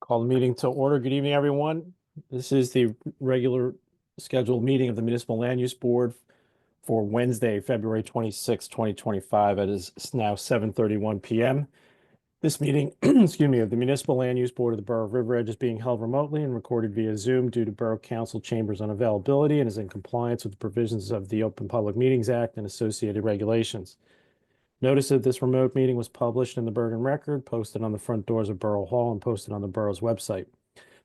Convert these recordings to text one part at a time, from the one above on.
Call the meeting to order. Good evening, everyone. This is the regular scheduled meeting of the Municipal Land Use Board for Wednesday, February 26, 2025. It is now 7:31 p.m. This meeting, excuse me, of the Municipal Land Use Board of the Borough of River Edge is being held remotely and recorded via Zoom due to Borough Council chambers unavailability and is in compliance with the provisions of the Open Public Meetings Act and associated regulations. Notice of this remote meeting was published in the Bergen Record, posted on the front doors of Borough Hall, and posted on the borough's website.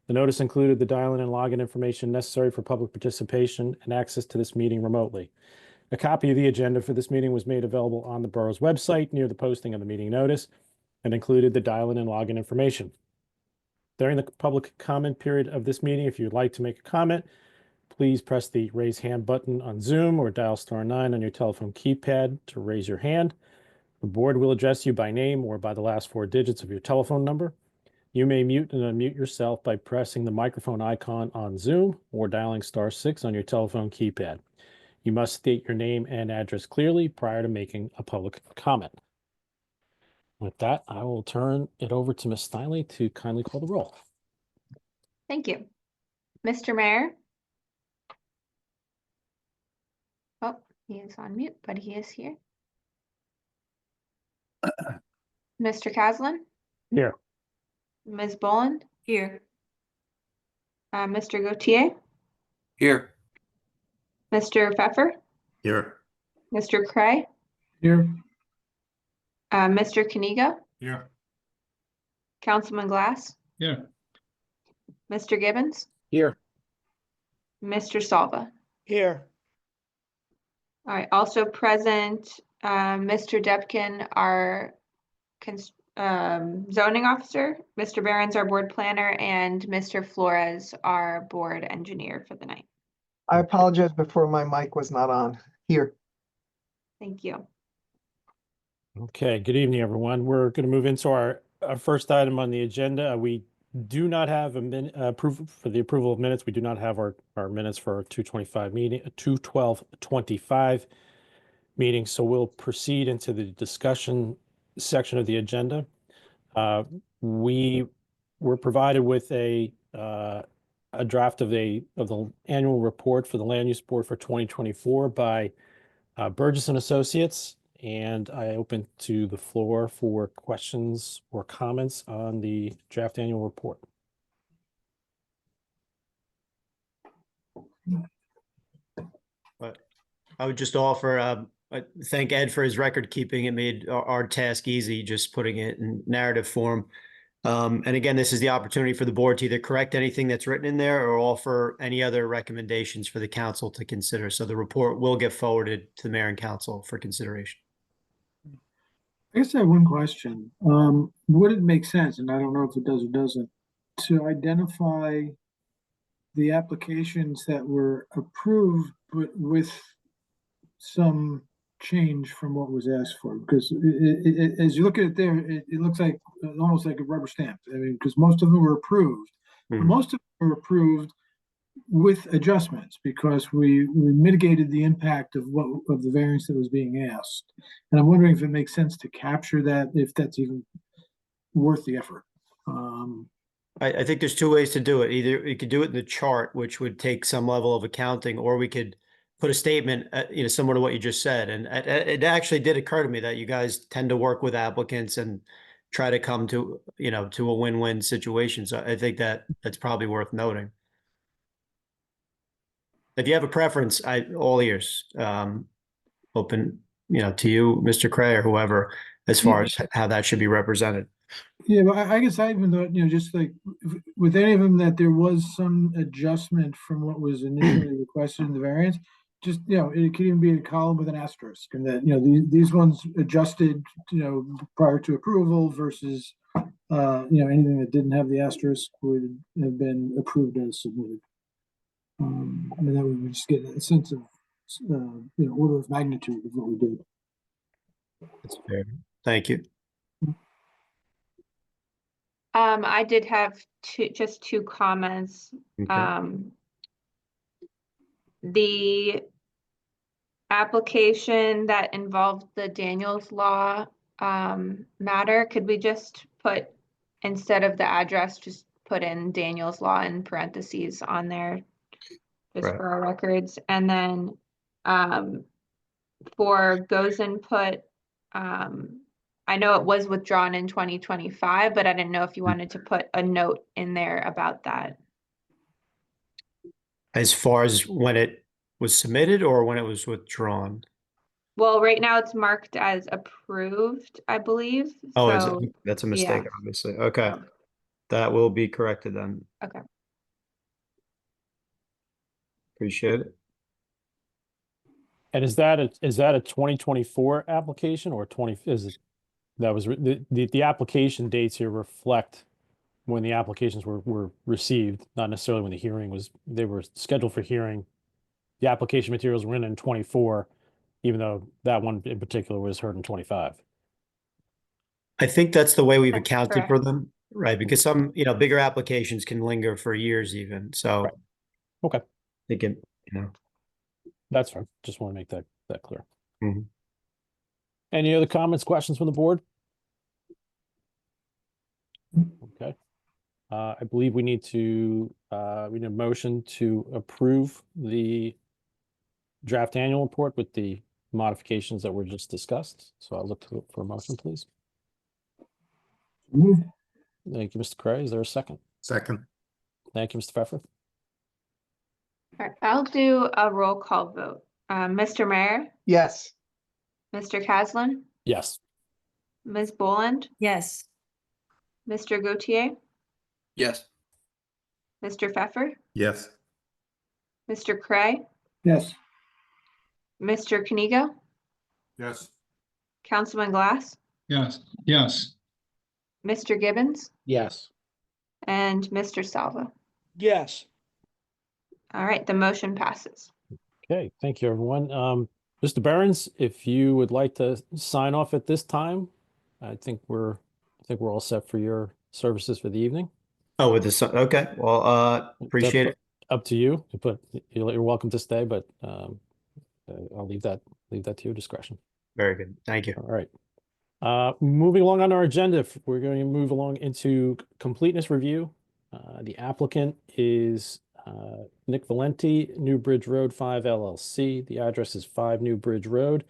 The notice included the dial-in and login information necessary for public participation and access to this meeting remotely. A copy of the agenda for this meeting was made available on the borough's website near the posting of the meeting notice and included the dial-in and login information. During the public comment period of this meeting, if you'd like to make a comment, please press the raise hand button on Zoom or dial *9 on your telephone keypad to raise your hand. The board will address you by name or by the last four digits of your telephone number. You may mute and unmute yourself by pressing the microphone icon on Zoom or dialing *6 on your telephone keypad. You must state your name and address clearly prior to making a public comment. With that, I will turn it over to Ms. Steinle to kindly call the roll. Thank you. Mr. Mayor? Oh, he is on mute, but he is here. Mr. Caslin? Here. Ms. Boland? Here. Mr. Gautier? Here. Mr. Pfeffer? Here. Mr. Cray? Here. Mr. Kanigo? Here. Councilman Glass? Here. Mr. Gibbons? Here. Mr. Salva? Here. All right, also present, Mr. Depkin, our zoning officer, Mr. Behrens, our board planner, and Mr. Flores, our board engineer for the night. I apologize before my mic was not on. Here. Thank you. Okay, good evening, everyone. We're going to move into our first item on the agenda. We do not have for the approval of minutes. We do not have our minutes for our 2/25 meeting, 2/12/25 meeting. So we'll proceed into the discussion section of the agenda. We were provided with a draft of the annual report for the Land Use Board for 2024 by Burgess and Associates, and I open to the floor for questions or comments on the draft annual report. But I would just offer, thank Ed for his record keeping. It made our task easy, just putting it in narrative form. And again, this is the opportunity for the board to either correct anything that's written in there or offer any other recommendations for the council to consider. So the report will get forwarded to the mayor and council for consideration. I guess I have one question. Would it make sense, and I don't know if it does or doesn't, to identify the applications that were approved, but with some change from what was asked for? Because as you look at it there, it looks like almost like a rubber stamp. I mean, because most of them were approved. Most of them were approved with adjustments because we mitigated the impact of the variance that was being asked. And I'm wondering if it makes sense to capture that, if that's even worth the effort. I think there's two ways to do it. Either you could do it in the chart, which would take some level of accounting, or we could put a statement, similar to what you just said. And it actually did occur to me that you guys tend to work with applicants and try to come to, to a win-win situation. So I think that's probably worth noting. If you have a preference, all ears, open, to you, Mr. Cray, or whoever, as far as how that should be represented. Yeah, but I guess I even thought, just like with any of them, that there was some adjustment from what was initially requested in the variance. Just, it could even be a column with an asterisk, and that, these ones adjusted, prior to approval versus, anything that didn't have the asterisk would have been approved as submitted. And that we would just get a sense of, order of magnitude of what we did. That's fair. Thank you. I did have just two comments. Okay. The application that involved the Daniels Law matter, could we just put, instead of the address, just put in Daniel's Law in parentheses on there just Right. for our records. And then for Goes Input, I know it was withdrawn in 2025, but I didn't know if you wanted to put a note in there about that. As far as when it was submitted or when it was withdrawn? Well, right now it's marked as approved, I believe. Oh, So, that's a mistake, yeah. obviously. Okay. Oh. That will be corrected then. Okay. Appreciate it. And is that a 2024 application or 20, is it, that was, the application dates here reflect when the applications were received, not necessarily when the hearing was, they were scheduled for hearing. The application materials were in 24, even though that one in particular was heard in 25. I think that's the way we've That's accounted for correct. them, right? Because some, bigger applications can linger for years even. So Right. Okay. they can, That's fine. Just want to make that clear. Mhm. Any other comments, questions from the board? Okay. I believe we need a motion to approve the draft annual report with the modifications that were just discussed. So I'll look for a motion, please. Moved. Thank you, Mr. Cray. Is there a second? Second. Thank you, Mr. Pfeffer. All right, I'll do a roll call vote. Mr. Mayor, Yes. Mr. Caslin, Yes. Ms. Boland, Yes. Mr. Gautier, Yes. Mr. Pfeffer, Yes. Mr. Cray, Yes. Mr. Kanigo, Yes. Councilman Glass, Yes, yes, Mr. Gibbons, Yes. and Mr. Salva. Yes. All right, the motion passes. Okay, thank you, everyone. Mr. Behrens, if you would like to sign off at this time, I think we're all set for your services for the evening. Oh, with this, okay. Well, appreciate it. Up to you, but you're welcome to stay, but I'll leave that to your discretion. Very good. Thank you. All right. Moving along on our agenda, we're going to move along into completeness review. The applicant is Nick Valenti, New Bridge Road 5 LLC. The address is 5 New Bridge Road,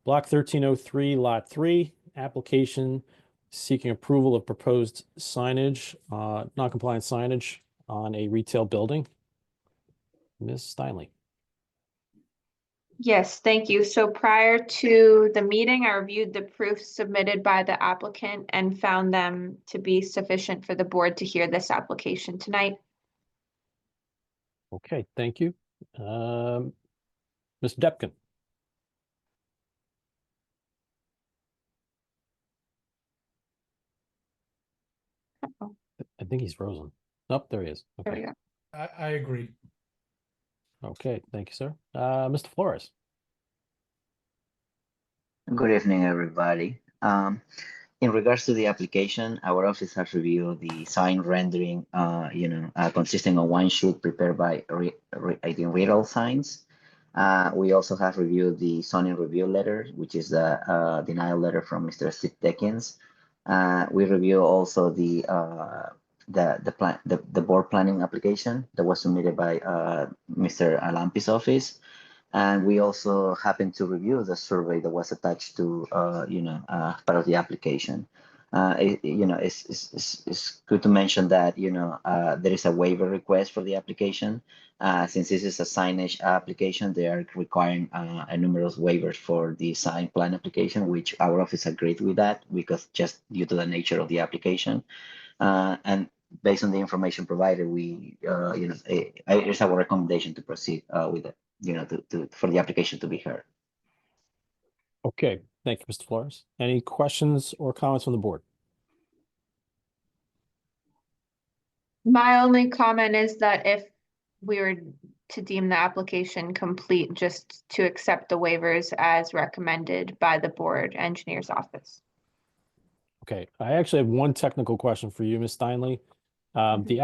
Block 1303, Lot 3. Application seeking approval of proposed signage, non-compliant signage on a retail building. Ms. Steinle. Yes, thank you. So prior to the meeting, I reviewed the proofs submitted by the applicant and found them to be sufficient for the board to hear this application tonight. Okay, thank you. Mr. Depkin. Uh-oh. I think he's frozen. Oh, there he is. There we Okay. go. I agree. Okay, thank you, sir. Mr. Flores. Good evening, everybody. In regards to the application, our office has reviewed the sign rendering, consisting of one sheet prepared by, Riddle Signs. We also have reviewed the zoning review letter, which is the denial letter from Mr. Steve Deckins. We review also the board planning application that was submitted by Mr. Alampi's office. And we also happened to review the survey that was attached to, part of the application. It's good to mention that, there is a waiver request for the application. Since this is a signage application, they are requiring numerous waivers for the sign plan application, which our office agreed with that because just due to the nature of the application. And based on the information provided, it's our recommendation to proceed with it. For the application to be heard. Okay, thank you, Mr. Flores. Any questions or comments from the board? My only comment is that if we were to deem the application complete, just to accept the waivers as recommended by the board engineer's office. Okay, I actually have one technical question for you, Ms. Steinle. The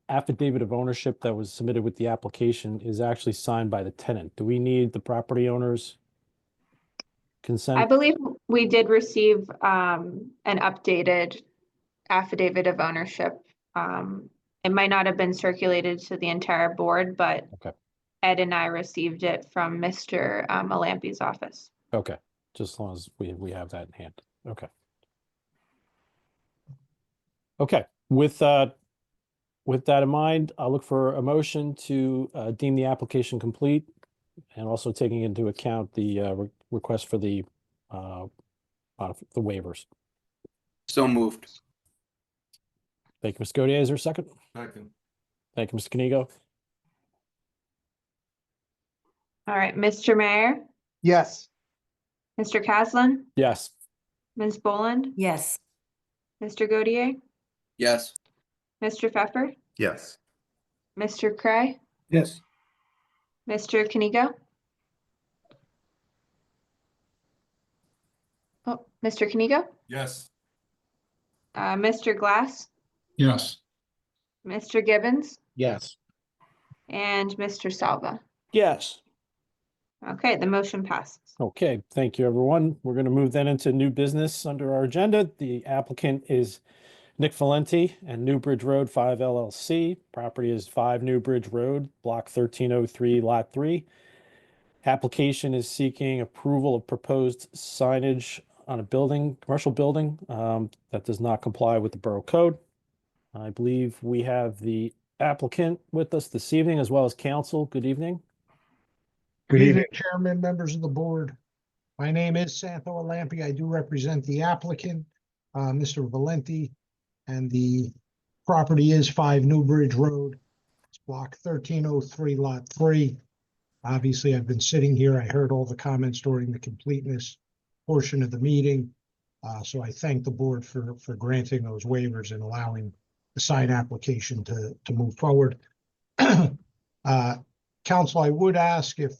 affidavit of ownership that was submitted with the application is actually signed by the tenant. Do we need the property owner's consent? I believe we did receive an updated affidavit of ownership It might not have been circulated to the entire board, but Okay. Ed and I received it from Mr. Malampi's office. Okay, just as long as we have that in hand. Okay. Okay, with that in mind, I'll look for a motion to deem the application complete and also taking into account the request for the waivers. So moved. Thank you, Mr. Godier. Is there a second? Second. Thank you, Mr. Kenigo. All right, Mr. Mayor, Yes, Mr. Caslin, Yes. Ms. Boland, yes, Mr. Godier, Yes. Mr. Pfeffer, Yes. Mr. Cray, Yes, Mr. Kenigo. Oh, Mr. Kenigo, Yes. Mr. Glass, Yes. Mr. Gibbons, Yes. and Mr. Salva. Yes. Okay, the motion passes. Okay, thank you, everyone. We're going to move then into new business under our agenda. The applicant is Nick Valenti and Newbridge Road 5 LLC. Property is 5 Newbridge Road, Block 1303, Lot 3. Application is seeking approval of proposed signage on a building, commercial building, that does not comply with the Borough Code. I believe we have the applicant with us this evening as well as counsel. Good evening. Good evening, Chairman, members of the board. My name is Santo Alampi. I do represent the applicant, Mr. Valenti, and the property is 5 Newbridge Road. It's block 1303, lot 3. Obviously, I've been sitting here. I heard all the comments during the completeness portion of the meeting. So I thank the board for granting those waivers and allowing the sign application to move forward. Council, I would ask if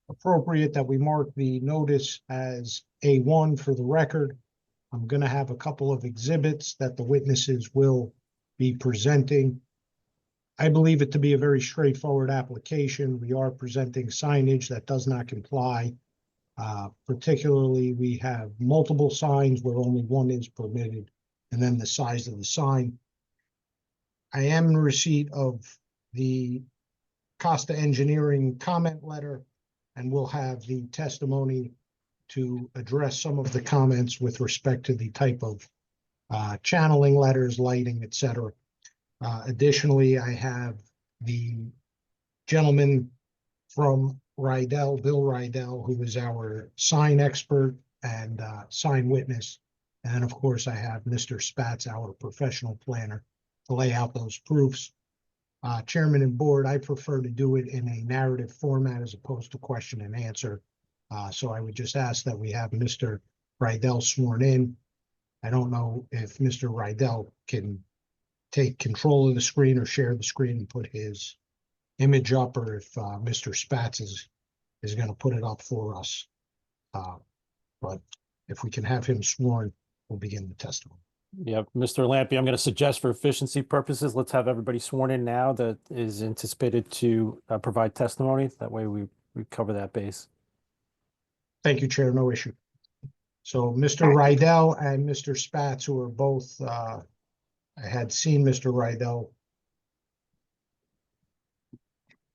appropriate that we mark the notice as A1 for the record. I'm going to have a couple of exhibits that the witnesses will be presenting. I believe it to be a very straightforward application. We are presenting signage that does not comply. Particularly, we have multiple signs where only one is permitted, and then the size of the sign. I am in receipt of the Costa Engineering comment letter, and we'll have the testimony to address some of the comments with respect to the type of channeling letters, lighting, etc. Additionally, I have the gentleman from Rydell, Bill Rydell, who is our sign expert and sign witness. And of course, I have Mr. Spatz, our professional planner, to lay out those proofs. Chairman and board, I prefer to do it in a narrative format as opposed to question and answer. So I would just ask that we have Mr. Rydell sworn in. I don't know if Mr. Rydell can take control of the screen or share the screen and put his image up, or if Mr. Spatz is going to put it up for us. But if we can have him sworn, we'll begin the testimony. Yep, Mr. Lampe, I'm going to suggest for efficiency purposes, let's have everybody sworn in now that is anticipated to provide testimony. That way we cover that base. Thank you, Chair. No issue. So Mr. Rydell and Mr. Spatz, who are both, I had seen Mr. Rydell.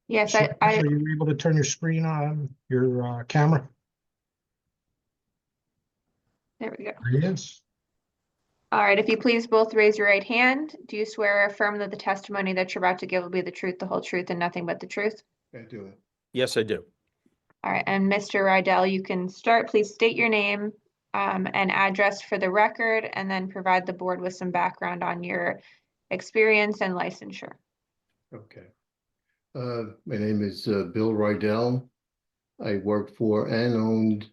Yes, So I are you able to turn your screen on, your camera? there we go. There he is. All right, if you please both raise your right hand. Do you swear or affirm that the testimony that you're about to give will be the truth, the whole truth, and nothing but the truth? I do it. Yes, I do. All right, and Mr. Rydell, you can start. Please state your name and address for the record, and then provide the board with some background on your experience and licensure. Okay. My name is Bill Rydell. I work for and owned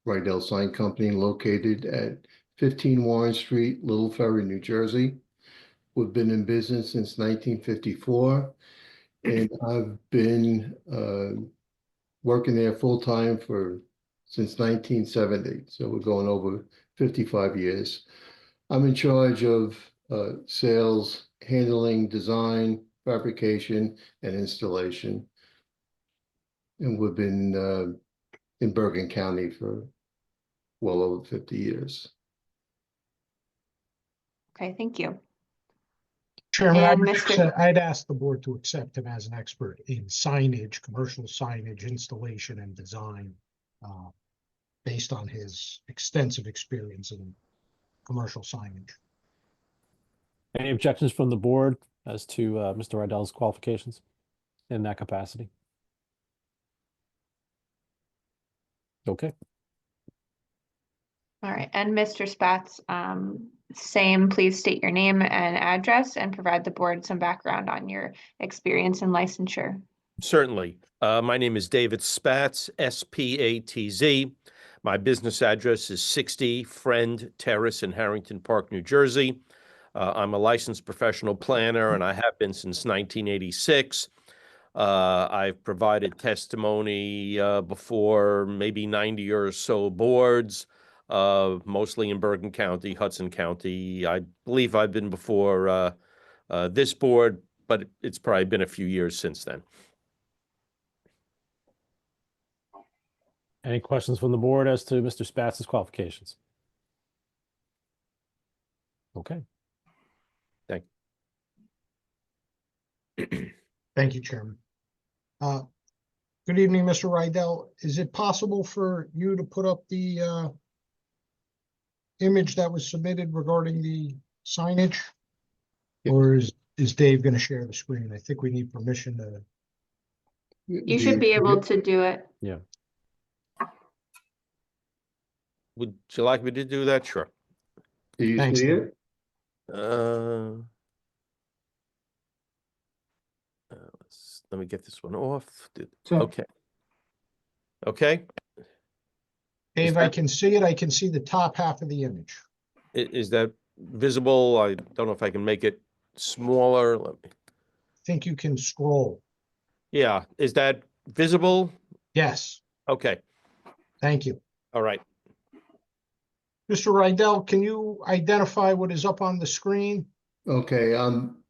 Rydell Sign Company located at 15 Warren Street, Little Ferry, New Jersey. We've been in business since 1954, and I've been working there full time since 1970. So we're going over 55 years. I'm in charge of sales, handling, design, fabrication, and installation. And we've been in Bergen County for well over 50 years. Okay, thank you. Chairman, And Mr. I'd ask the board to accept him as an expert in signage, commercial signage, installation and design, based on his extensive experience in commercial signage. Any objections from the board as to Mr. Rydell's qualifications in that capacity? Okay. All right, and Mr. Spatz, same, please state your name and address and provide the board some background on your experience and licensure. Certainly. My name is David Spatz, S-P-A-T-Z. My business address is 60 Friend Terrace in Harrington Park, New Jersey. I'm a licensed professional planner, and I have been since 1986. I've provided testimony before maybe 90 or so boards, mostly in Bergen County, Hudson County. I believe I've been before this board, but it's probably been a few years since then. Any questions from the board as to Mr. Spatz's qualifications? Okay. Thank you, Chairman. Good evening, Mr. Rydell. Is it possible for you to put up the image that was submitted regarding the signage? Or is Dave going to share the screen? I think we need permission to. You should be able to do it. Yeah. Would you like me to do that? Sure. Do you Thanks, see Dave. it? Let me get this one off. So Okay. Okay. Dave, I can see it. I can see the top half of the image. Is that visible? I don't know if I can make it smaller. Let me. Think you can scroll. Yeah. Is that visible? Yes, Okay. thank you. All right. Mr. Rydell, can you identify what is up on the screen? Okay,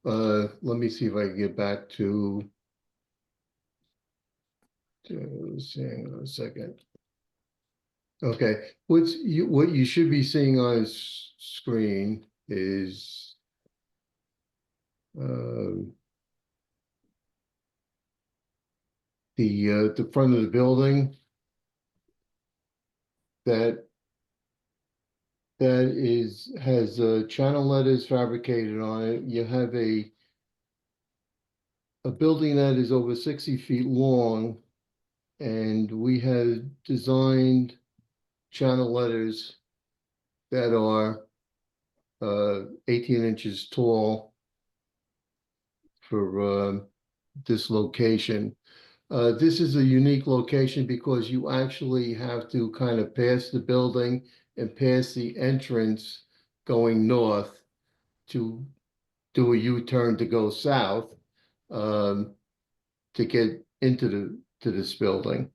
let me see if I can get back to hang on a second. Okay, what you should be seeing on his screen is the front of the building that has channel letters fabricated on it. You have a building that is over 60 feet long, and we had designed channel letters that are 18 inches tall for this location. This is a unique location because you actually have to kind of pass the building and pass the entrance going north to do a U-turn to go south to get into this building.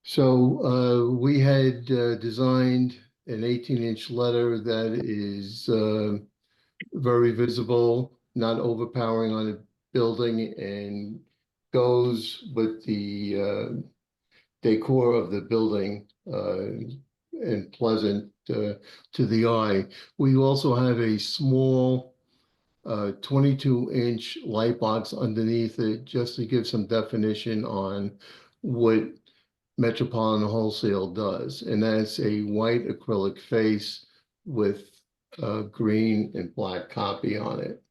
So we had designed an 18-inch letter that is very visible, not overpowering on the building, and goes with the decor of the building and pleasant to the eye. We also have a small 22-inch light box underneath it just to give some definition on what Metropolitan Wholesale does. And that's a white acrylic face with green and black copy on it.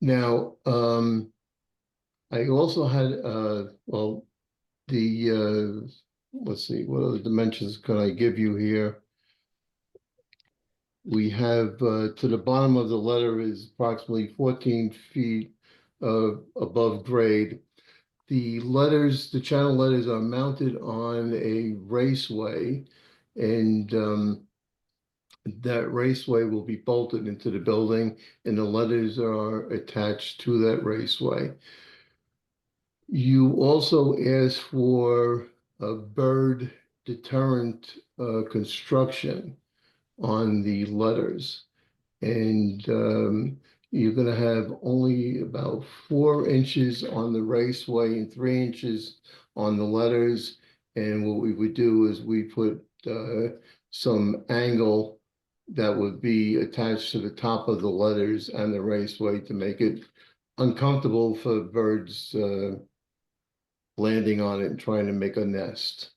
Now, I also had, well, the, let's see, what other dimensions can I give you here? We have to the bottom of the letter is approximately 14 feet above grade. The letters, the channel letters are mounted on a raceway, and that raceway will be bolted into the building, and the letters are attached to that raceway. You also asked for a bird deterrent construction on the letters, and you're going to have only about 4 inches on the raceway and 3 inches on the letters. And what we would do is we put some angle that would be attached to the top of the letters and the raceway to make it uncomfortable for birds landing on it and trying to make a nest.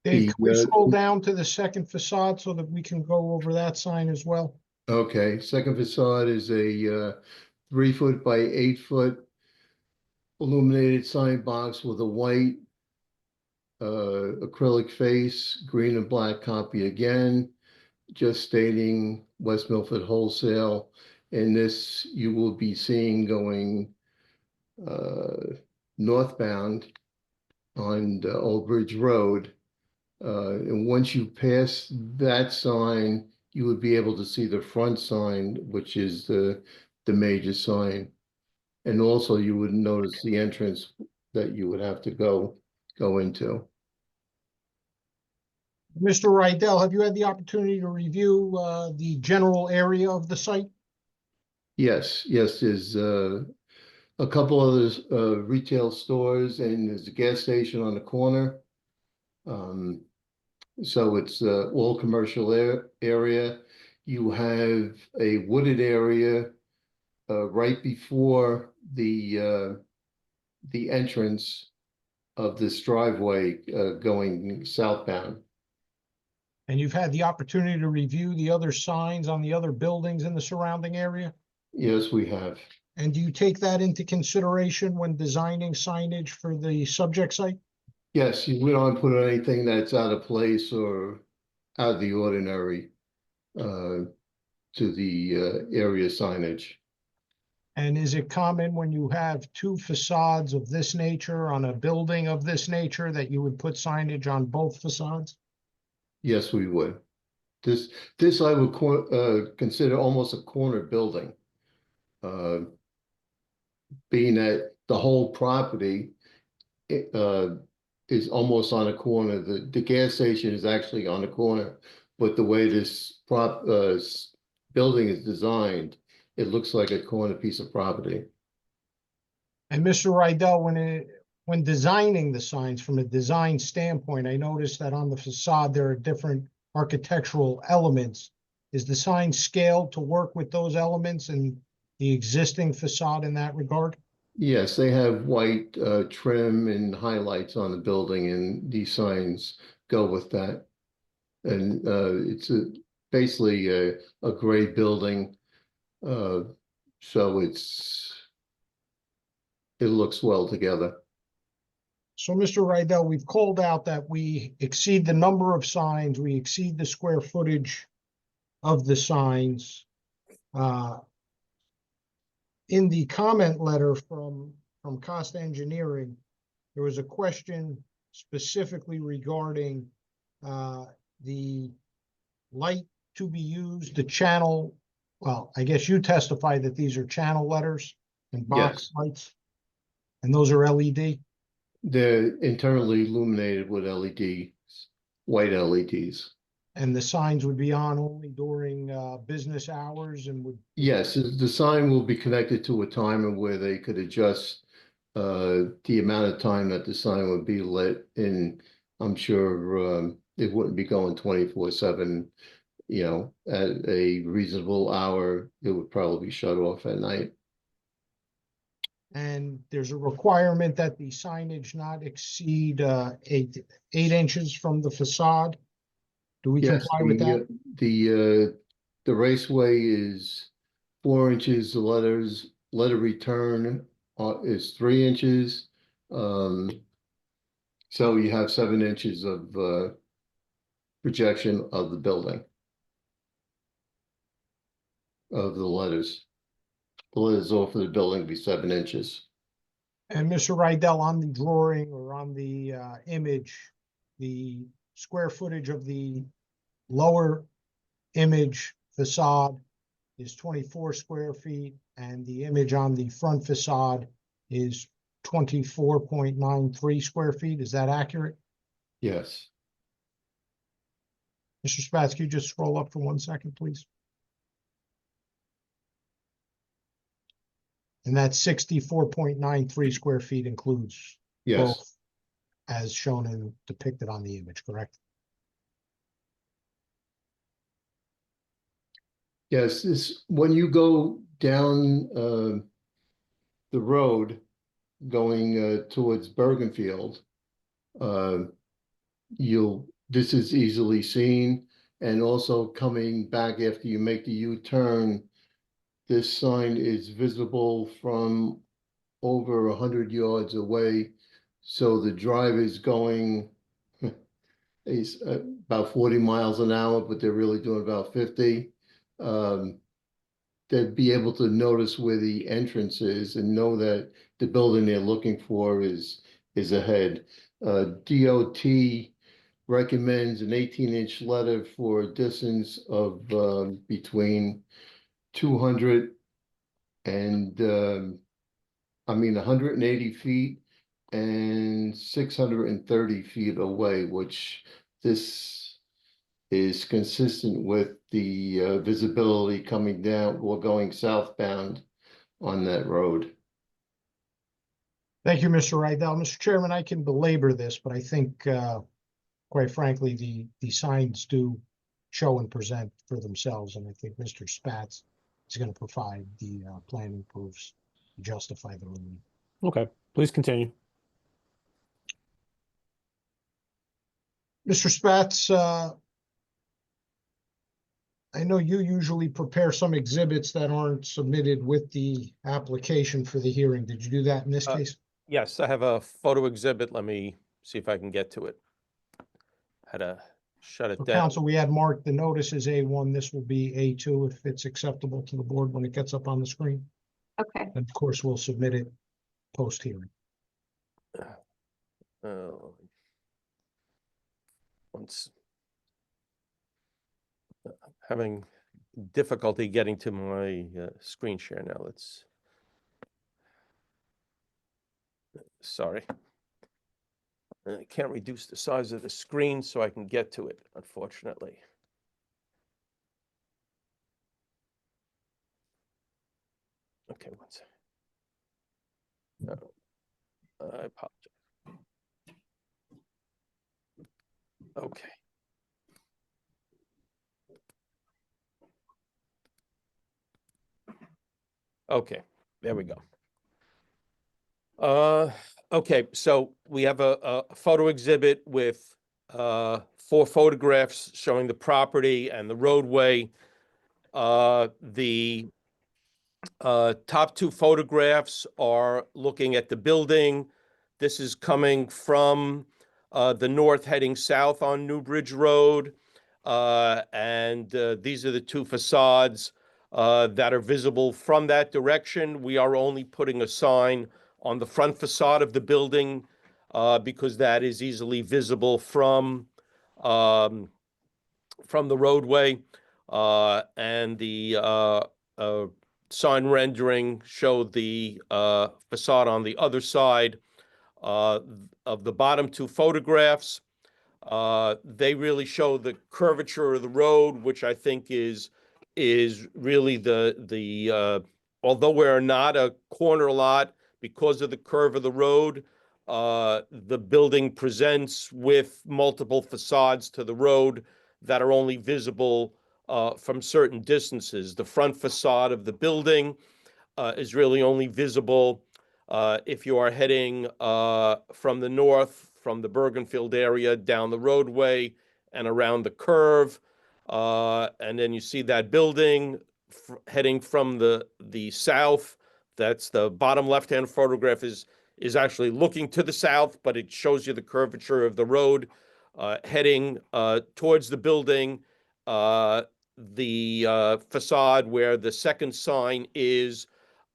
Dave, can we The, scroll down to the second facade so that we can go over that sign as well? Okay, second facade is a 3 foot by 8 foot illuminated sign box with a white acrylic face, green and black copy again, just stating West Milford Wholesale. And this you will be seeing going northbound on the Old Bridge Road. And once you pass that sign, you would be able to see the front sign, which is the major sign. And also you would notice the entrance that you would have to go into. Mr. Rydell, have you had the opportunity to review the general area of the site? Yes, there's a couple other retail stores and there's a gas station on the corner. So it's all commercial area. You have a wooded area right before the entrance of this driveway going southbound. And you've had the opportunity to review the other signs on the other buildings in the surrounding area? Yes, we have. And do you take that into consideration when designing signage for the subject site? Yes, we don't put anything that's out of place or out of the ordinary to the area signage. And is it common when you have two facades of this nature on a building of this nature that you would put signage on both facades? Yes, we would. This I would consider almost a corner building. Being that the whole property is almost on a corner. The gas station is actually on the corner, but the way this building is designed, it looks like a corner piece of property. And Mr. Rydell, when designing the signs from a design standpoint, I noticed that on the facade, there are different architectural elements. Is the sign scaled to work with those elements and the existing facade in that regard? Yes, they have white trim and highlights on the building, and these signs go with that. And it's basically a gray building, so it looks well together. So, Mr. Rydell, we've called out that we exceed the number of signs, we exceed the square footage of the signs. In the comment letter from Cost Engineering, there was a question specifically regarding the light to be used, the channel. Well, I guess you testified that these are channel letters and box lights, and those are LED. They're internally illuminated with LEDs, white LEDs. And the signs would be on only during business hours and would. Yes, the sign will be connected to a timer where they could adjust the amount of time that the sign would be lit. And I'm sure it wouldn't be going 24/7. You know, at a reasonable hour, it would probably be shut off at night. And there's a requirement that the signage not exceed 8 inches from the facade. Do we Yes, comply with that? the raceway is 4 inches. The letter return is 3 inches. So you have 7 inches of projection of the building of the letters. The letters off of the building will be 7 inches. And Mr. Rydell, on the drawing or on the image, the square footage of the lower image facade is 24 square feet, and the image on the front facade is 24.93 square feet. Is that accurate? Yes. Mr. Spatz, can you just scroll up for 1 second, please? And that 64.93 square feet includes Yes. both as shown and depicted on the image, correct? Yes, when you go down the road going towards Bergenfield, this is easily seen, and also coming back after you make the U-turn, this sign is visible from over 100 yards away. So the drive is going is about 40 miles an hour, but they're really doing about 50. They'd be able to notice where the entrance is and know that the building they're looking for is ahead. DOT recommends an 18-inch letter for a distance of between 200 and 180 feet and 630 feet away, which this is consistent with the visibility coming down or going southbound on that road. Thank you, Mr. Rydell. Mr. Chairman, I can belabor this, but I think, quite frankly, the signs do show and present for themselves, and I think Mr. Spatz is going to provide the planning proofs to justify the relief. Okay, please continue. Mr. Spatz, I know you usually prepare some exhibits that aren't submitted with the application for the hearing. Did you do that in this case? Yes, I have a photo exhibit. Let me see if I can get to it. Had to shut it For down. council, we had marked the notice as A1. This will be A2 if it's acceptable to the board when it gets up on the screen. Okay, And of course, we'll submit it post-hearing. Once having difficulty getting to my screen share now. Sorry. I can't reduce the size of the screen so I can get to it, unfortunately. Okay, one second. I apologize. Okay. Okay, there we go. Okay, so we have a photo exhibit with 4 photographs showing the property and the roadway. The top 2 photographs are looking at the building. This is coming from the north heading south on Newbridge Road. And these are the 2 facades that are visible from that direction. We are only putting a sign on the front facade of the building because that is easily visible from the roadway. And the sign rendering showed the facade on the other side of the bottom 2 photographs. They really show the curvature of the road, which I think is really the although we're not a corner lot, because of the curve of the road, the building presents with multiple facades to the road that are only visible from certain distances. The front facade of the building is really only visible if you are heading from the north, from the Bergenfield area down the roadway and around the curve. And then you see that building heading from the south. That's the bottom left-hand photograph is actually looking to the south, but it shows you the curvature of the road heading towards the building. The facade where the second sign is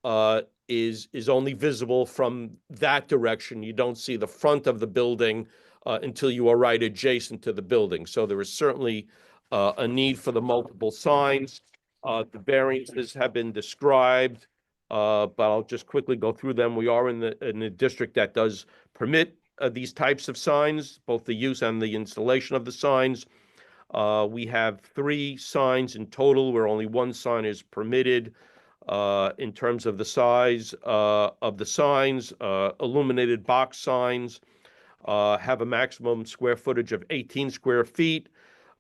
only visible from that direction. You don't see the front of the building until you are right adjacent to the building. So there is certainly a need for the multiple signs. The variances have been described, but I'll just quickly go through them. We are in the district that does permit these types of signs, both the use and the installation of the signs. We have 3 signs in total where only 1 sign is permitted. In terms of the size of the signs, illuminated box signs have a maximum square footage of 18 square feet.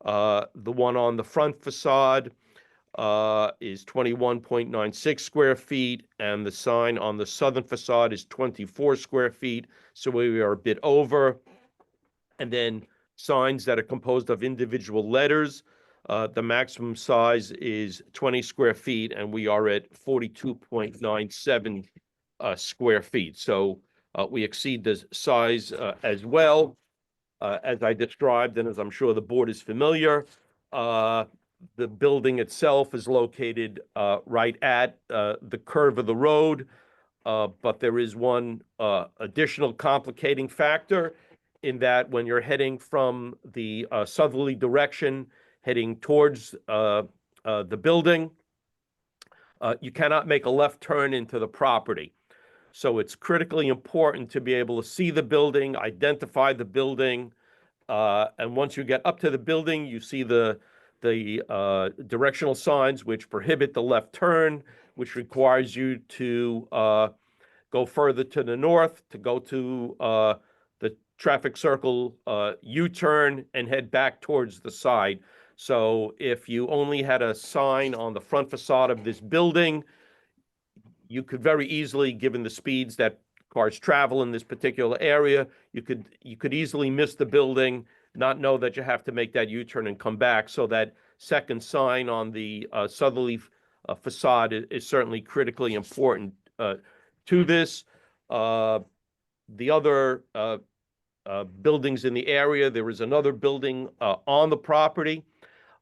The one on the front facade is 21.96 square feet, and the sign on the southern facade is 24 square feet. So we are a bit over. And then signs that are composed of individual letters, the maximum size is 20 square feet, and we are at 42.97 square feet. So we exceed the size as well. As I described, and as I'm sure the board is familiar, the building itself is located right at the curve of the road, but there is one additional complicating factor in that when you're heading from the southerly direction, heading towards the building, you cannot make a left turn into the property. So it's critically important to be able to see the building, identify the building, and once you get up to the building, you see the directional signs which prohibit the left turn, which requires you to go further to the north, to go to the traffic circle U-turn and head back towards the side. So if you only had a sign on the front facade of this building, you could very easily, given the speeds that cars travel in this particular area, you could easily miss the building, not know that you have to make that U-turn and come back. So that second sign on the southerly facade is certainly critically important to this. The other buildings in the area, there is another building on the property,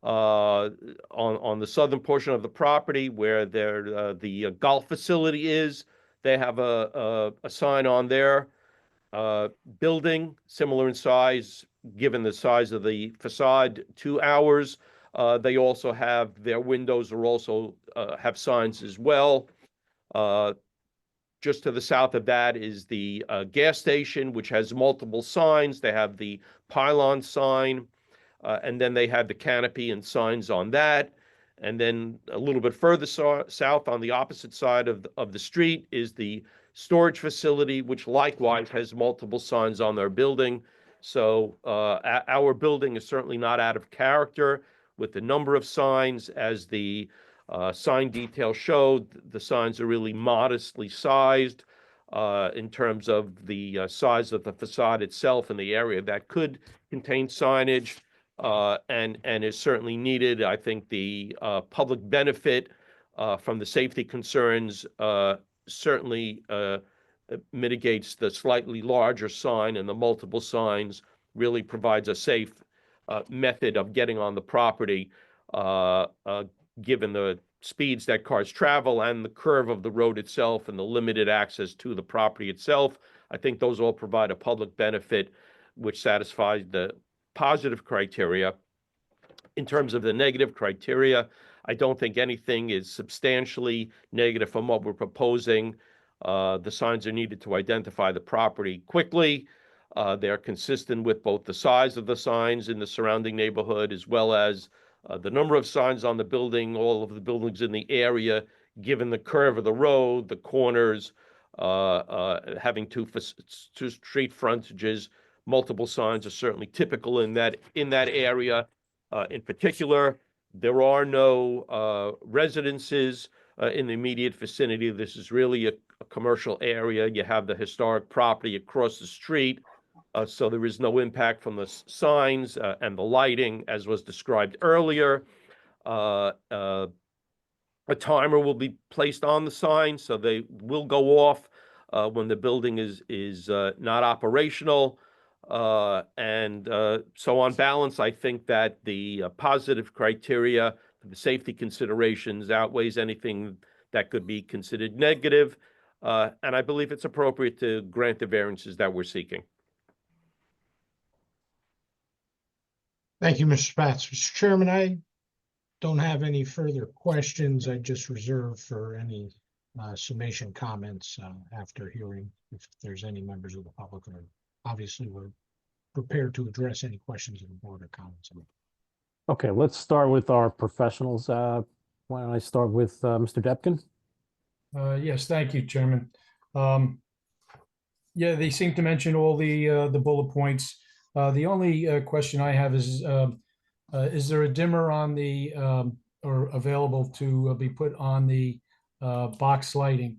on the southern portion of the property where the golf facility is. They have a sign on their building, similar in size, given the size of the facade, to ours. They also have, their windows are also have signs as well. Just to the south of that is the gas station, which has multiple signs. They have the pylon sign, and then they have the canopy and signs on that. And then a little bit further south on the opposite side of the street is the storage facility, which likewise has multiple signs on their building. So our building is certainly not out of character with the number of signs. As the sign detail showed, the signs are really modestly sized in terms of the size of the facade itself and the area that could contain signage. And is certainly needed. I think the public benefit from the safety concerns certainly mitigates the slightly larger sign, and the multiple signs really provides a safe method of getting on the property, given the speeds that cars travel and the curve of the road itself and the limited access to the property itself. I think those all provide a public benefit which satisfies the positive criteria. In terms of the negative criteria, I don't think anything is substantially negative from what we're proposing. The signs are needed to identify the property quickly. They're consistent with both the size of the signs in the surrounding neighborhood as well as the number of signs on the building, all of the buildings in the area, given the curve of the road, the corners, having two street frontages. Multiple signs are certainly typical in that area. In particular, there are no residences in the immediate vicinity. This is really a commercial area. You have the historic property across the street, so there is no impact from the signs and the lighting, as was described earlier. A timer will be placed on the sign, so they will go off when the building is not operational. So on balance, I think that the positive criteria for the safety considerations outweighs anything that could be considered negative. And I believe it's appropriate to grant the variances that we're seeking. Thank you, Mr. Spatz. Mr. Chairman, I don't have any further questions. I just reserve for any summation comments after hearing if there's any members of the public who are obviously we're prepared to address any questions of the board or comments. Okay, let's start with our professionals. Why don't I start with Mr. Depkin? Yes, thank you, Chairman. Yeah, they seem to mention all the bullet points. The only question I have is there a dimmer on the or available to be put on the box lighting.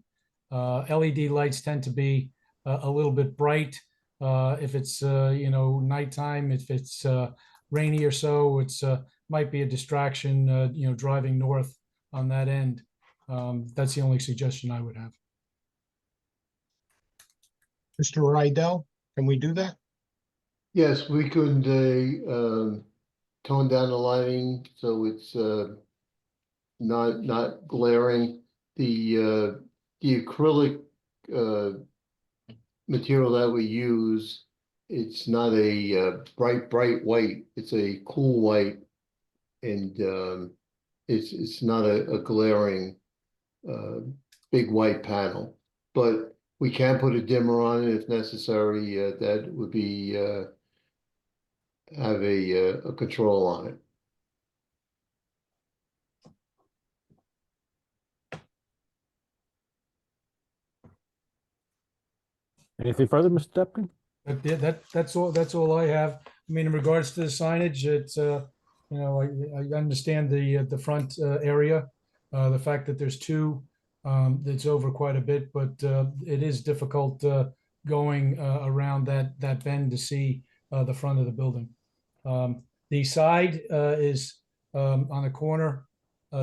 LED lights tend to be a little bit bright. If it's, nighttime, if it's rainy or so, it's might be a distraction, driving north on that end. That's the only suggestion I would have. Mr. Rydell, can we do that? Yes, we could tone down the lighting so it's not glaring. The acrylic material that we use, it's not a bright white. It's a cool white, and it's not a glaring big white panel. But we can put a dimmer on it if necessary. That would be have a control on it. Anything further, Mr. Depkin? That's all I have. I mean, in regards to the signage, it's, I understand the front area. The fact that there's two, that's over quite a bit, but it is difficult going around that bend to see the front of the building. The side is on a corner,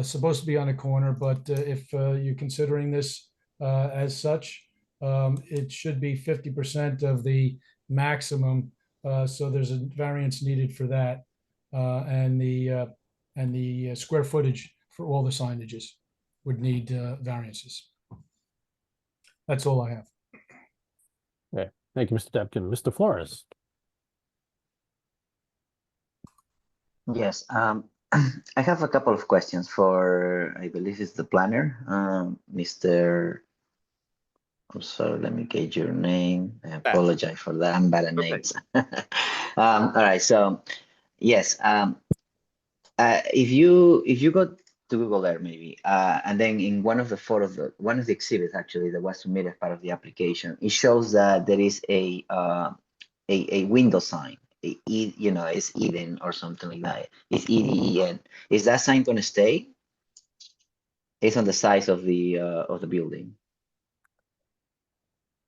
supposed to be on a corner, but if you're considering this as such, it should be 50% of the maximum. So there's a variance needed for that, and the square footage for all the signages would need variances. That's all I have. Okay, thank you, Mr. Depkin. Mr. Flores. Yes, I have a couple of questions for, I believe it's the planner, Mr. I'm sorry, let me get your name. I apologize for that. I'm bad at names. All right, so yes, if you go to Google there maybe, and then in one of the photos, one of the exhibits actually that was submitted as part of the application, it shows that there is a window sign. It's Eden or something like that. It's EDEN. Is that sign going to stay? It's on the size of the building.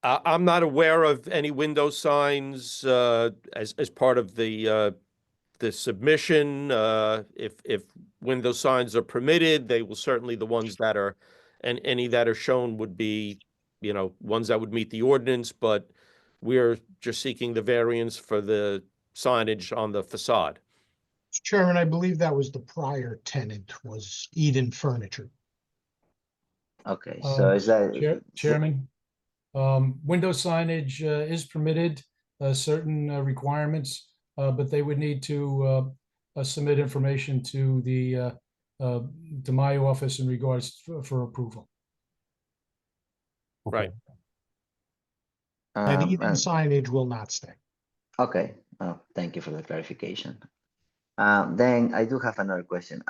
I'm not aware of any window signs as part of the submission. If window signs are permitted, they will certainly, the ones that are, and any that are shown would be, ones that would meet the ordinance, but we're just seeking the variance for the signage on the facade. Chairman, I believe that was the prior tenant, was Eden Furniture. Okay, so is that Chairman? Window signage is permitted, certain requirements, but they would need to submit information to to my office in regards for approval. Right. And Eden signage will not stay. Okay. Oh, thank you for the clarification. Then I do have another question.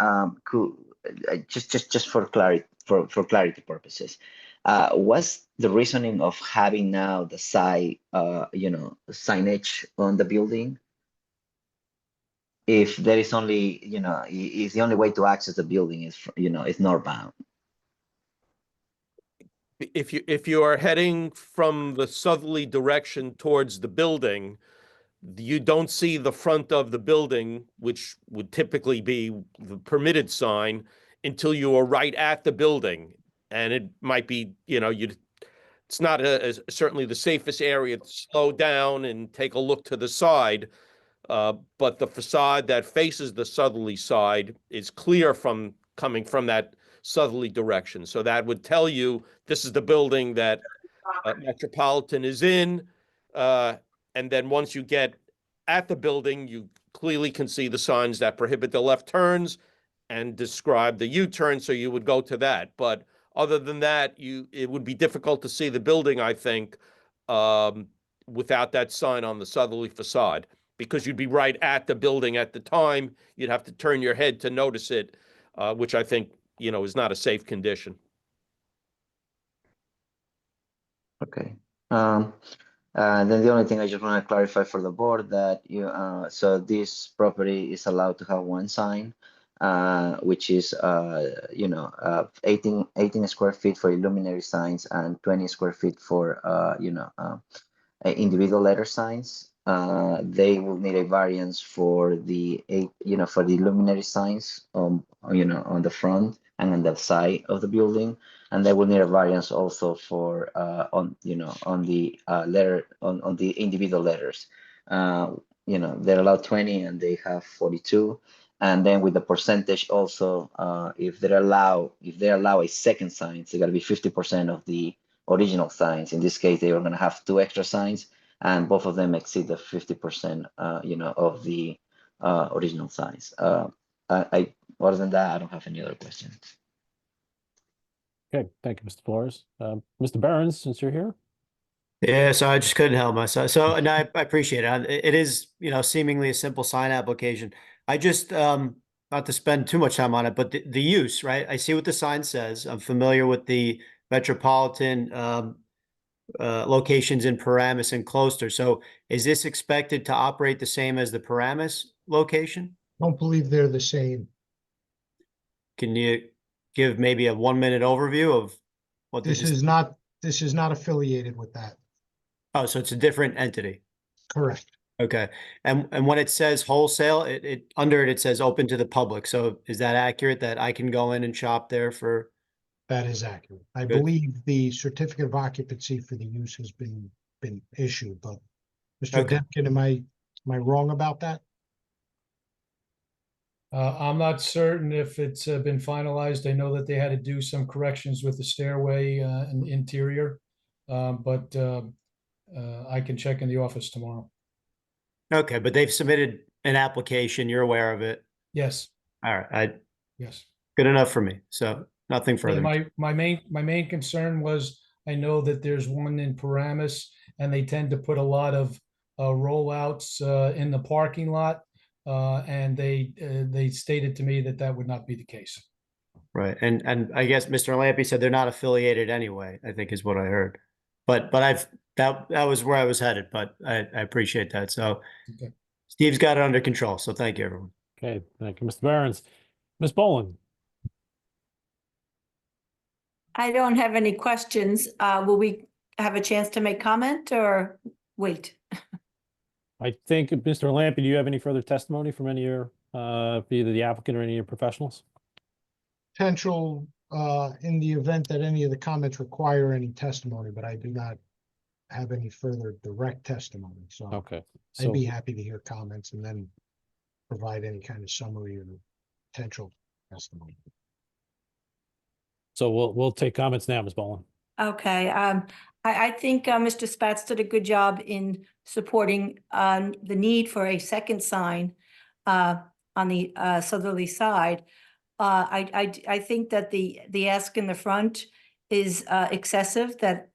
Just for clarity, for clarity purposes, what's the reasoning of having now the side, signage on the building? If there is only, is the only way to access the building is northbound. If you are heading from the southerly direction towards the building, you don't see the front of the building, which would typically be the permitted sign, until you are right at the building. And it might be, it's not certainly the safest area to slow down and take a look to the side. But the facade that faces the southerly side is clear from coming from that southerly direction. So that would tell you this is the building that Metropolitan is in. And then once you get at the building, you clearly can see the signs that prohibit the left turns and describe the U-turn, so you would go to that. But other than that, it would be difficult to see the building, I think, without that sign on the southerly facade, because you'd be right at the building at the time. You'd have to turn your head to notice it, which I think, is not a safe condition. Okay. Then the only thing I just want to clarify for the board that so this property is allowed to have one sign. which is 18 square feet for illuminary signs and 20 square feet for individual letter signs. They will need a variance for the for the illuminary signs on the front and on the side of the building, and they will need a variance also for on the individual letters. They're allowed 20 and they have 42. And then with the percentage also, if they allow a second sign, it's got to be 50% of the original signs. In this case, they are going to have 2 extra signs, and both of them exceed the 50%, of the original signs. Other than that, I don't have any other questions. Okay, thank you, Mr. Flores. Mr. Behrens, since you're here. Yeah, so I just couldn't help myself. So, and I appreciate it. It is, seemingly a simple sign application. I just, not to spend too much time on it, but the use, right? I see what the sign says. I'm familiar with the metropolitan locations in Paramus and Closter. So is this expected to operate the same as the Paramus location? Don't believe they're the same. Can you give maybe a 1-minute overview of what This is not affiliated with that. Oh, so it's a different entity. Correct. Okay. And when it says wholesale, it under it says open to the public. So is that accurate that I can go in and shop there for? That is accurate. I Good. believe the certificate of occupancy for the use has been issued, but Mr. Okay. Demkin, am I wrong about that? I'm not certain if it's been finalized. I know that they had to do some corrections with the stairway and the interior, but I can check in the office tomorrow. Okay, but they've submitted an application. You're aware of it. Yes, All right. yes. Good enough for me. So nothing further. Yeah, my main concern was I know that there's one in Paramus and they tend to put a lot of rollouts in the parking lot. And they stated to me that would not be the case. Right. And I guess Mr. Lampy said they're not affiliated anyway, I think is what I heard. But that was where I was headed, but I appreciate that. So Okay. Steve's got it under control. So thank you, everyone. Okay, thank you, Mr. Behrens. Ms. Boland. I don't have any questions. Will we have a chance to make comment or wait? I think, Mr. Lampy, do you have any further testimony from any of your, either the applicant or any of your professionals? Potential in the event that any of the comments require any testimony, but I do not have any further direct testimony. So Okay. I'd So, be happy to hear comments and then provide any kind of summary or potential testimony. so we'll take comments now, Ms. Boland. Okay, I think Mr. Spatz did a good job in supporting the need for a second sign on the southerly side. I think that the ask in the front is excessive, that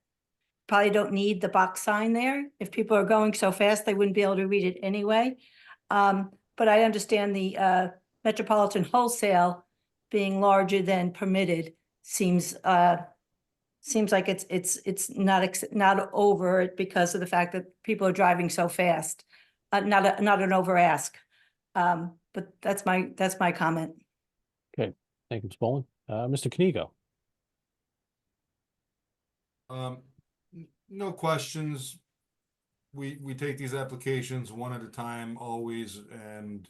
probably don't need the box sign there. If people are going so fast, they wouldn't be able to read it anyway. But I understand the metropolitan wholesale being larger than permitted seems like it's not over it because of the fact that people are driving so fast. Not an over ask. But that's my comment. Okay, thank you, Ms. Boland. Mr. Knigo. No questions. We take these applications one at a time always, and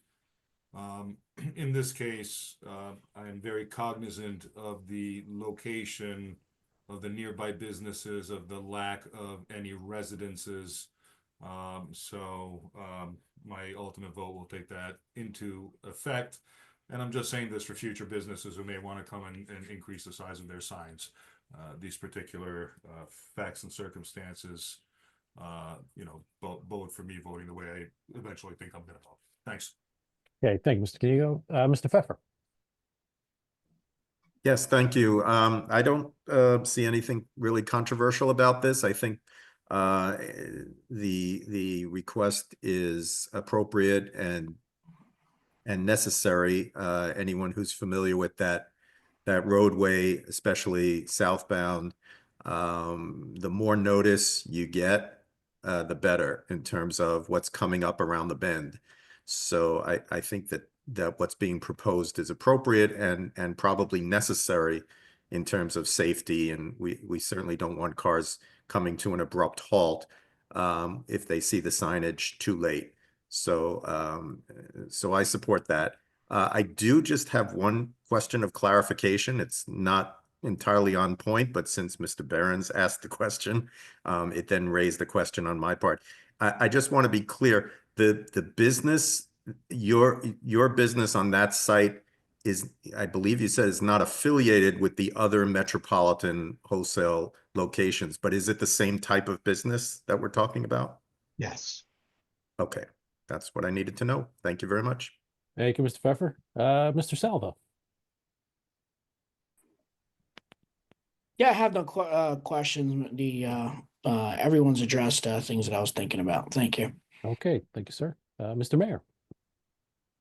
in this case, I am very cognizant of the location of the nearby businesses, of the lack of any residences. So my ultimate vote will take that into effect. And I'm just saying this for future businesses who may want to come and increase the size of their signs. These particular facts and circumstances, bode for me voting the way I eventually think I'm going to vote. Thanks. Okay, thank you, Mr. Knigo. Mr. Pfeffer. Yes, thank you. I don't see anything really controversial about this. I think the request is appropriate and necessary. Anyone who's familiar with that roadway, especially southbound, the more notice you get, the better in terms of what's coming up around the bend. So I think that that what's being proposed is appropriate and probably necessary in terms of safety. And we certainly don't want cars coming to an abrupt halt if they see the signage too late. So so I support that. I do just have one question of clarification. It's not entirely on point, but since Mr. Behrens asked the question, it then raised the question on my part. I just want to be clear, the business, your business on that site is, I believe you said, is not affiliated with the other metropolitan wholesale locations, but is it the same type of business that we're talking about? Yes. Okay, that's what I needed to know. Thank you very much. Thank you, Mr. Pfeffer. Mr. Salvo. Yeah, I have no questions. Everyone's addressed things that I was thinking about. Thank you. Okay, thank you, sir. Mr. Mayor.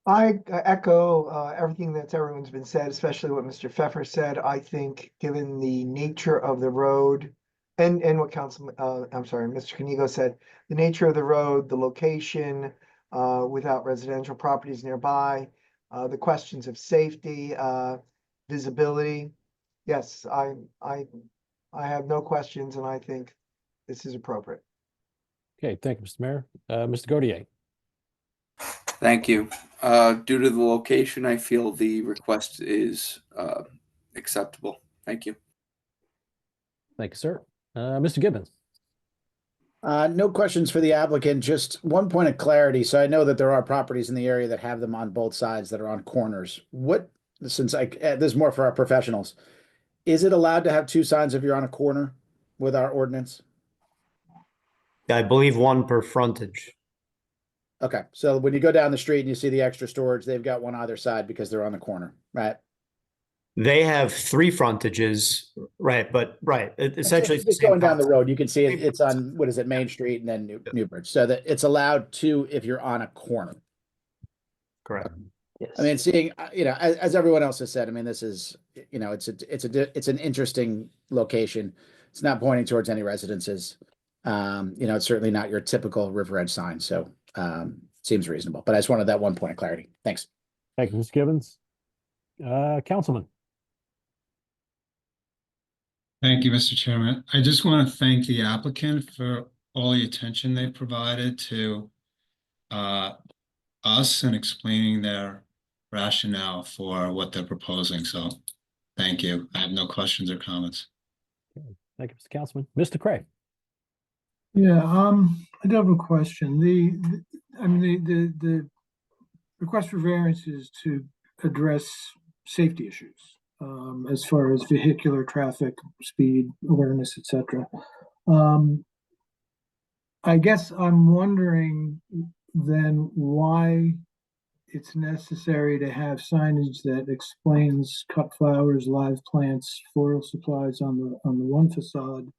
I echo everything that everyone's been said, especially what Mr. Pfeffer said. I think given the nature of the road and what Mr. Canigo said, the nature of the road, the location without residential properties nearby, the questions of safety, visibility. Yes, I have no questions, and I think this is appropriate. Okay, thank you, Mr. Mayor. Mr. Gaudier. Thank you. Due to the location, I feel the request is acceptable. Thank you. Thank you, sir. Mr. Gibbons. No questions for the applicant, just one point of clarity. So I know that there are properties in the area that have them on both sides that are on corners. This is more for our professionals. Is it allowed to have two signs if you're on a corner with our ordinance? I believe one per frontage. Okay, so when you go down the street and you see the extra storage, they've got one either side because they're on the corner, right? They have three frontages, right? But essentially, it's just going down the road, you can see it's on, what is it, Main Street and then Newbridge. So that it's allowed to if you're on a corner. Correct. I mean, seeing, as everyone else has said, I mean, this is, it's an interesting location. It's not pointing towards any residences. It's certainly not your typical River Edge sign. So seems reasonable, but I just wanted that one point of clarity. Thanks. Thank you, Mr. Gibbons. Councilman. Thank you, Mr. Chairman. I just want to thank the applicant for all the attention they provided to us and explaining their rationale for what they're proposing. So thank you. I have no questions or comments. Okay. Thank you, Mr. Councilman. Mr. Cray. Yeah, I do have a question. The request for variance is to address safety issues as far as vehicular traffic, speed, awareness, etc. I guess I'm wondering then why it's necessary to have signage that explains cut flowers, live plants, floral supplies on the one facade,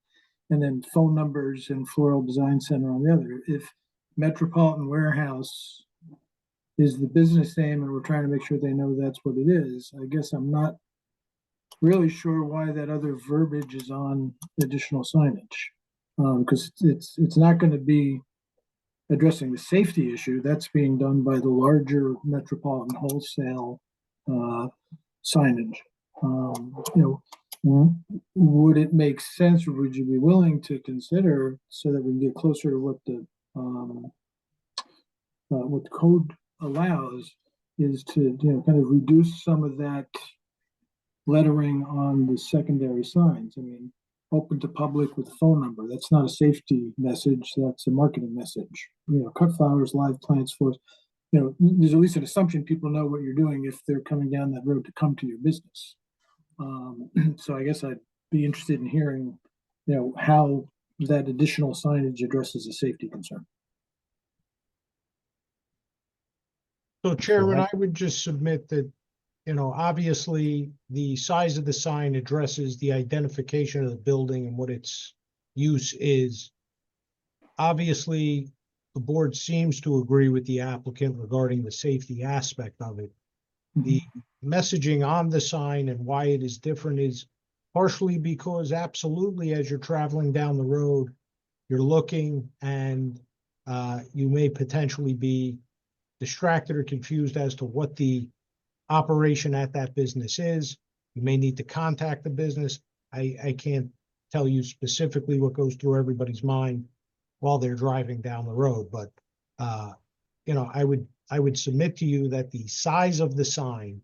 and then phone numbers and Floral Design Center on the other. If Metropolitan Warehouse is the business name and we're trying to make sure they know that's what it is, I guess I'm not really sure why that other verbiage is on additional signage. Because it's not going to be addressing the safety issue. That's being done by the larger Metropolitan Wholesale signage. Would it make sense, or would you be willing to consider, so that we can get closer to what the code allows, is to kind of reduce some of that lettering on the secondary signs? I mean, open to public with a phone number. That's not a safety message. That's a marketing message. Cut flowers, live plants, flowers. There's at least an assumption people know what you're doing if they're coming down that road to come to your business. So I guess I'd be interested in hearing, how that additional signage addresses a safety concern. So Chairman, I would just submit that, obviously the size of the sign addresses the identification of the building and what its use is. Obviously, the board seems to agree with the applicant regarding the safety aspect of it. The messaging on the sign and why it is different is partially because absolutely, as you're traveling down the road, you're looking and you may potentially be distracted or confused as to what the operation at that business is, you may need to contact the business. I can't tell you specifically what goes through everybody's mind while they're driving down the road, but you know, I would submit to you that the size of the sign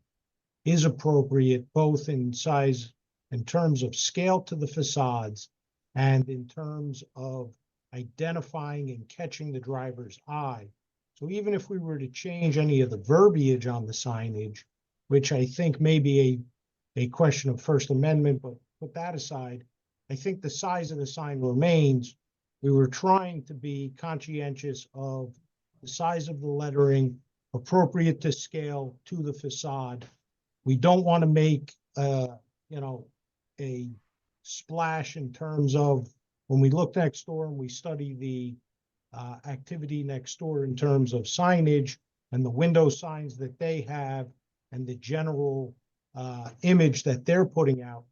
is appropriate, both in size, in terms of scale to the facades, and in terms of identifying and catching the driver's eye. So even if we were to change any of the verbiage on the signage, which I think may be a question of First Amendment, but put that aside, I think the size of the sign remains. We were trying to be conscientious of the size of the lettering, appropriate to scale to the facade. We don't want to make, you know, a splash in terms of when we look next door and we study the activity next door in terms of signage and the window signs that they have and the general image that they're putting out.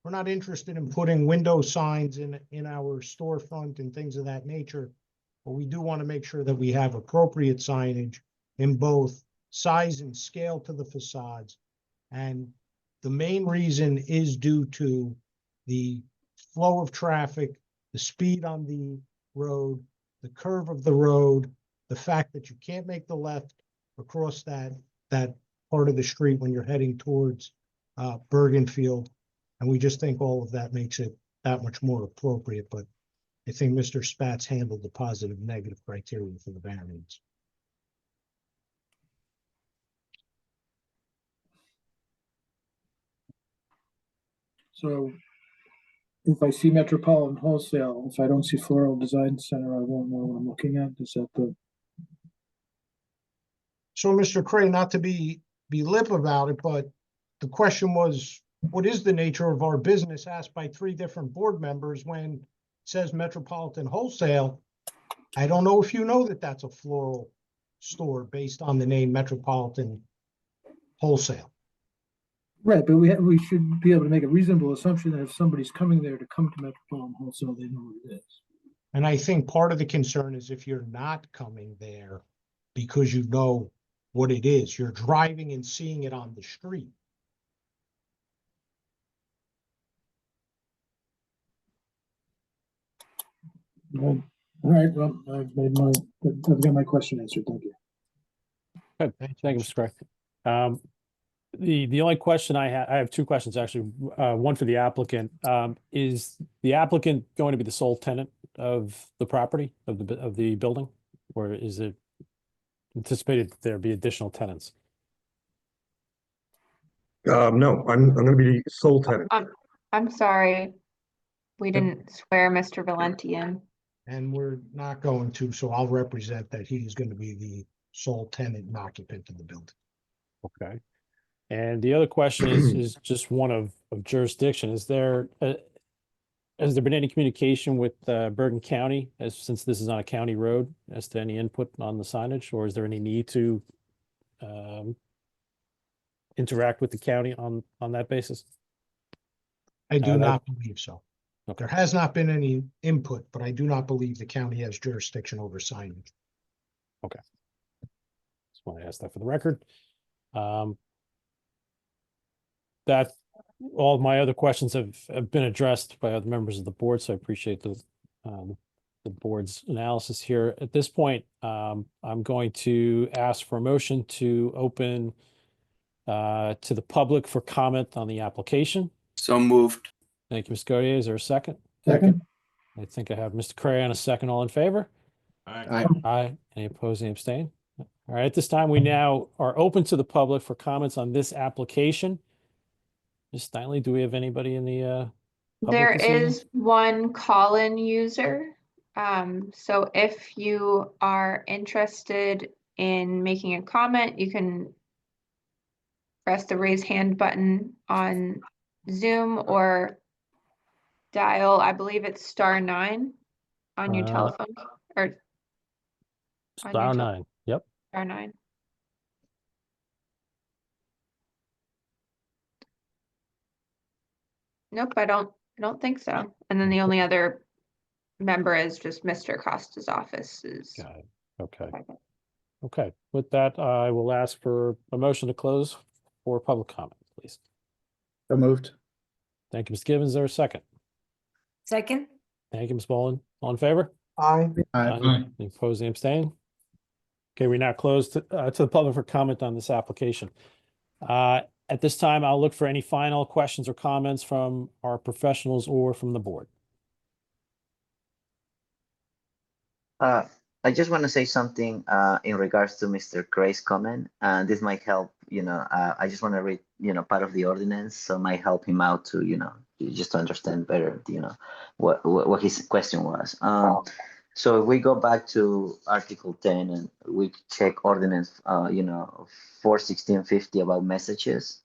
We're not interested in putting window signs in our storefront and things of that nature, but we do want to make sure that we have appropriate signage in both size and scale to the facades. And the main reason is due to the flow of traffic, the speed on the road, the curve of the road, the fact that you can't make the left across that part of the street when you're heading towards Bergenfield. And we just think all of that makes it that much more appropriate. But I think Mr. Spatz handled the positive, negative criteria for the variance. So if I see Metropolitan Wholesale, if I don't see Floral Design Center, I won't know what I'm looking at. Is that the? So Mr. Cray, not to be lip about it, but the question was, what is the nature of our business, asked by 3 different board members when it says Metropolitan Wholesale. I don't know if you know that that's a floral store based on the name Metropolitan Wholesale. Right, but we should be able to make a reasonable assumption that if somebody's coming there to come to Metropolitan Wholesale, they know what it is. And I think part of the concern is if you're not coming there because you know what it is, you're driving and seeing it on the street. All right, well, I've got my question answered. Thank you. Good. Thank you, Mr. Cray. The only question I have 2 questions actually. One for the applicant. Is the applicant going to be the sole tenant of the property of the building, or is it anticipated that there be additional tenants? No, I'm going to be the sole tenant. I'm sorry. We didn't swear Mr. Valenti in. And we're not going to, so I'll represent that he's going to be the sole tenant and occupant of the building. Okay. And the other question is just one of jurisdiction. Is there, has there been any communication with Bergen County, since this is on a county road, as to any input on the signage, or is there any need to interact with the county on that basis? I do not believe so. Okay. There has not been any input, but I do not believe the county has jurisdiction over signage. Okay. Just want to ask that for the record. That all of my other questions have been addressed by other members of the board, so I appreciate the board's analysis here. At this point, I'm going to ask for a motion to open to the public for comment on the application. So moved. Thank you, Ms. Godier. Is there a second? Second. I think I have Mr. Cray on a second. All in favor? Aye. Aye. Any opposed, any abstain? All right, at this time, we now are open to the public for comments on this application. Ms. Steinley, do we have anybody in the public There this evening? is one call-in user. So if you are interested in making a comment, you can press the raise hand button on Zoom or dial, I believe it's *9 on your telephone or on your *9. Yep. *9. Nope, I don't think so. And then the only other member is just Mr. Costa's office is. Got it. Okay. Okay, with that, I will ask for a motion to close for public comment, please. So moved. Thank you, Ms. Gibbons. Is there a second? Second? Thank you, Ms. Boland. All in favor? Aye. Any opposed, any abstain? Okay, we now close to the public for comment on this application. At this time, I'll look for any final questions or comments from our professionals or from the board. I just want to say something in regards to Mr. Cray's comment, and this might help. I just want to read, part of the ordinance, so it might help him out to, just to understand better, what his question was. So if we go back to Article 10 and we check ordinance, 41650 about messages,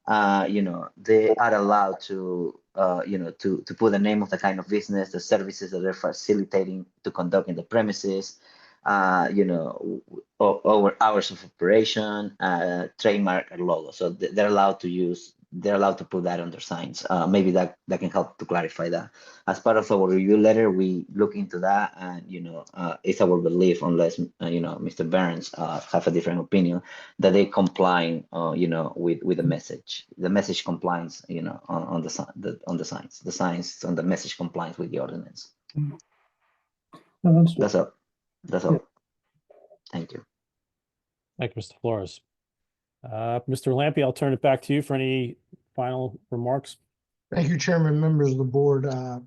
they are allowed to, to put the name of the kind of business, the services that they're facilitating to conduct in the premises, over hours of operation, trademark and logo. So they're allowed to put that on their signs. Maybe that can help to clarify that. As part of our review letter, we look into that, and it's our belief, unless Mr. Burns have a different opinion, that they comply, with the message compliance, on the signs, on the message compliance with the ordinance. That's all. That's all. Thank you. Thank you, Mr. Flores. Mr. Lampe, I'll turn it back to you for any final remarks. Thank you, Chairman, members of the board. I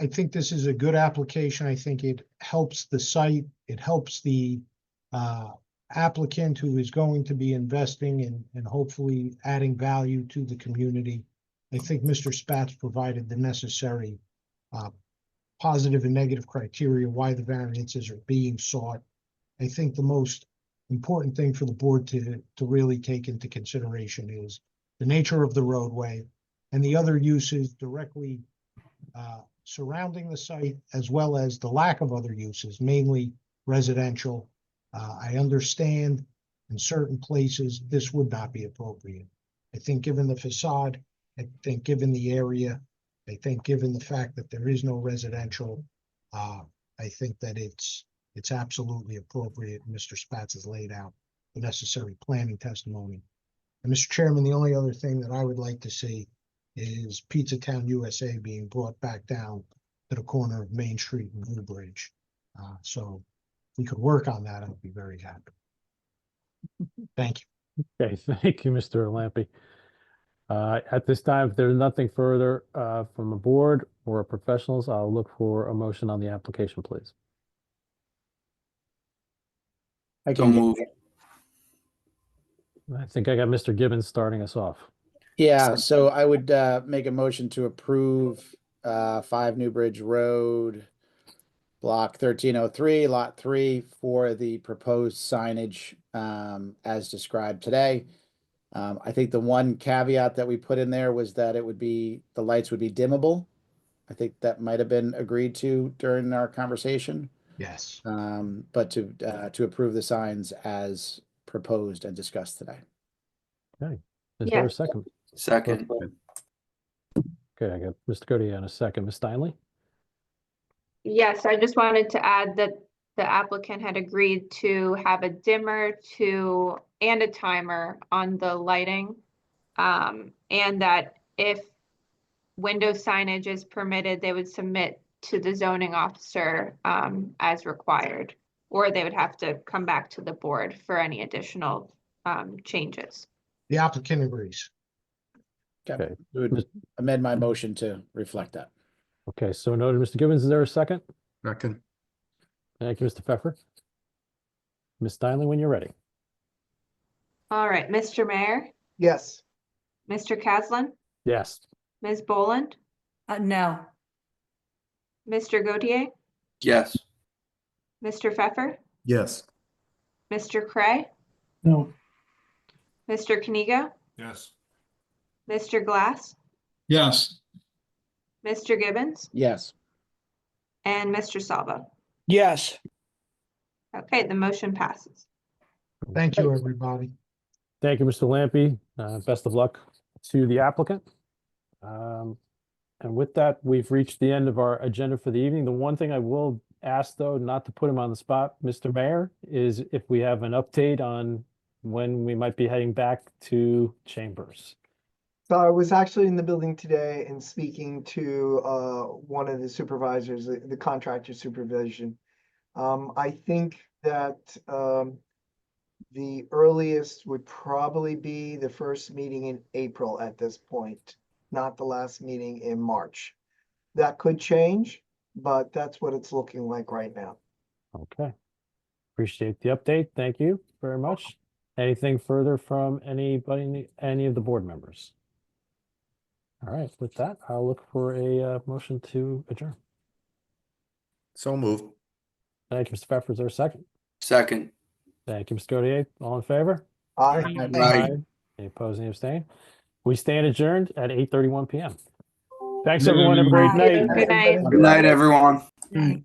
think this is a good application. I think it helps the site. It helps the applicant who is going to be investing and hopefully adding value to the community. I think Mr. Spatz provided the necessary positive and negative criteria why the variances are being sought. I think the most important thing for the board to really take into consideration is the nature of the roadway and the other uses directly surrounding the site, as well as the lack of other uses, mainly residential. I understand in certain places this would not be appropriate. I think given the facade, I think given the area, I think given the fact that there is no residential, I think that it's absolutely appropriate. Mr. Spatz has laid out the necessary planning testimony. And Mr. Chairman, the only other thing that I would like to see is Pizza Town USA being brought back down to the corner of Main Street and Blue Bridge. So if we could work on that, I'd be very happy. Thank you. Okay, thank you, Mr. Lampe. At this time, if there's nothing further from the board or professionals, I'll look for a motion on the application, please. Don't move. I think I got Mr. Gibbons starting us off. Yeah, so I would make a motion to approve 5 Newbridge Road, block 1303, lot 3, for the proposed signage as described today. I think the one caveat that we put in there was that the lights would be dimmable. I think that might have been agreed to during our conversation. Yes. But to approve the signs as proposed and discussed today. Okay, is there a Yes. second? Second. Okay, I got Mr. Cody on a second. Ms. Steinle? Yes, I just wanted to add that the applicant had agreed to have a dimmer and a timer on the lighting. And that if window signage is permitted, they would submit to the zoning officer as required, or they would have to come back to the board for any additional changes. The applicant agrees. Okay, would amend my motion to reflect that. Okay, so noted, Mr. Gibbons, is there a second? Second. Thank you, Mr. Pfeffer. Ms. Steinle, when you're ready. All right, Mr. Mayor, Yes. Mr. Caslin, Yes. Ms. Boland, No. Mr. Gautier, Yes. Mr. Pfeffer, Yes. Mr. Cray, No. Mr. Kanigo, Yes. Mr. Glass, Yes. Mr. Gibbons, Yes. and Mr. Salvo. Yes. Okay, the motion passes. Thank you, everybody. Thank you, Mr. Lampe. Best of luck to the applicant. And with that, we've reached the end of our agenda for the evening. The one thing I will ask though, not to put him on the spot, Mr. Mayor, is if we have an update on when we might be heading back to chambers. So I was actually in the building today and speaking to one of the supervisors, the contractor supervision. I think that the earliest would probably be the first meeting in April at this point, not the last meeting in March. That could change, but that's what it's looking like right now. Okay. Appreciate the update. Thank you very much. Anything further from anybody, any of the board members? All right, with that, I'll look for a motion to adjourn. So moved. Thank you, Mr. Pfeffer. Is there a second? Second. Thank you, Mr. Gautier. All in favor? Aye. Aye. Any opposed, any abstain? We stand adjourned at 8:31 p.m. Thanks, everyone. Have a great night. Good night. Good night, everyone. Right.